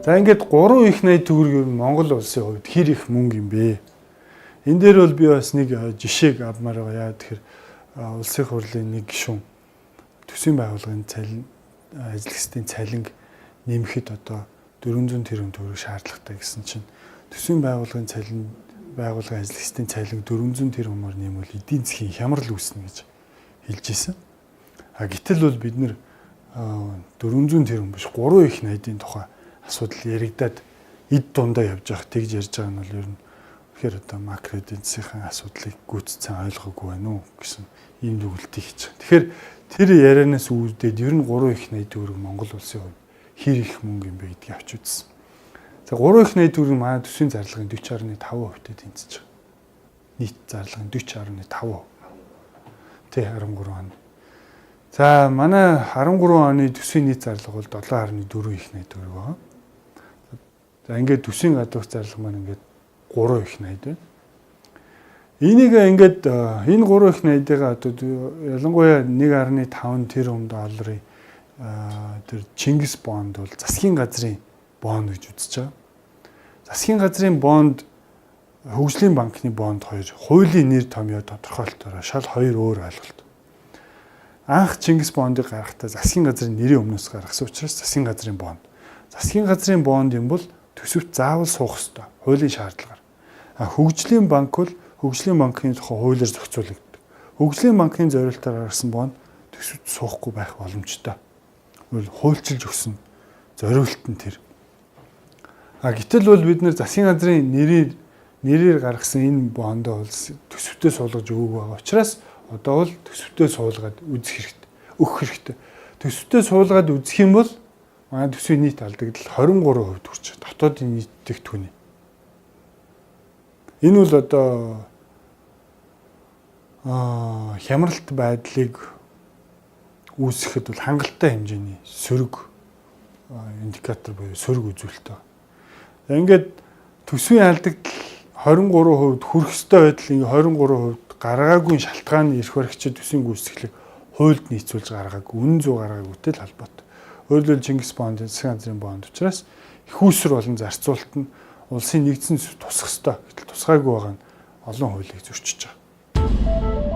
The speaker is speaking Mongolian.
За ингээд 3 их 80 төгрөг ер нь Монгол улсын хувьд хэр их мөнгө юм бэ? Энэ дээр бол би бас нэг жишээг авмаар байгаа. Яа тэгэхээр улсын хурлын нэг гишүүн төсвийн байгууллагын цалин ажил цалин нэмэхэд одоо 400 тэрбум төгрөг шаардлагатай гэсэн чинь төсвийн байгууллагын байгууллагын ажил цалин 400 тэрбумаар нэмвэл эдийн засгийн хямрал үүснэ гэж хэлж ирсэн. Гэтэл бол бид нэр 400 тэрбум биш 3 их 80-ийн тухай асуудал яригадад эд дундаа явж байгаа тэгж ярьж байгаа нь бол ер нь тэгэхээр одоо макро эдийн засгийн асуудлыг гүйцэтгсэн ойлгоогүй байна уу гэсэн ийм дүгнэлтийг хийж байгаа. Тэгэхээр тэр ярианаас үүдээд ер нь 3 их 80 төгрөг Монгол улсын хувьд хэр их мөнгө юм бэ гэдгийг авч үзсэн. За 3 их 80 төгрөг манай төсвийн зарлагын 40.5%-тэй тэнцэж байгаа. Нийт зарлагын 40.5%. Тэ 13 он. За манай 13 оны төсвийн нийт зарлага бол 7.4 их 80 төгрөг байна. За ингээд төсвийн гадуур зарлага маань ингээд 3 их 80 байна. Энийг ингээд энэ 3 их 80-ыг одоо ялангуяа 1.5 тэрбум долларын тэр Чингис бонд бол засгийн газрын бонд гэж үзэж байгаа. Засгийн газрын бонд, хөгжлийн банкны бонд хоёр хуулийн нэр томьёо тодорхойлолтоор шал хоёр өөр ойлголт. Анх Чингис бондыг гаргахдаа засгийн газрын нэрийн өмнөөс гаргасан учраас засгийн газрын бонд. Засгийн газрын бонд юм бол төсөвт заавал суух ёстой. Хуулийн шаардлагаар. Хөгжлийн банк бол хөгжлийн банкны тухай хуулиар зохицуулагддаг. Хөгжлийн банкны зорилтоор гаргасан бонд төсөвт суухгүй байх боломжтой. Хуульчилж өгсөн зориулт нь тэр. Гэтэл бол бид нэр засгийн газрын нэрээр гаргасан энэ бондоо бол төсөвтөө суулгаж өгөөг байгаа учраас одоо бол төсөвтөө суулгаад үзэх хэрэгтэй. Өгөх хэрэгтэй. Төсөвтөө суулгаад үзэх юм бол манай төсвийн нийт алдагдал 23% хүрч байгаа. Дотоодын нийт бүтээгдэхүүний. Энэ бол одоо хямралт байдлыг үүсгэхэд бол хангалттай хэмжээний сөрөг индикатор буюу сөрөг үзүүлэлт байна. Ингээд төсвийн алдагдал 23% хүрэх ёстой байдал ингээ 23% гаргаагүй шалтгаан эрх баригчид төсвийн гүйцэтгэлийг хуульд нийцүүлж гаргаагүй, үнэн зөв гаргаагүйтэй л холбоотой. Өөрөлдөл Чингис бонд, засгийн газрын бонд учраас их үүсвэр болон зарцуулалт нь улсын нэгдсэн тусах ёстой. Гэтэл тусгаагүй байгаа нь олон хуулийг зөрчиж байгаа.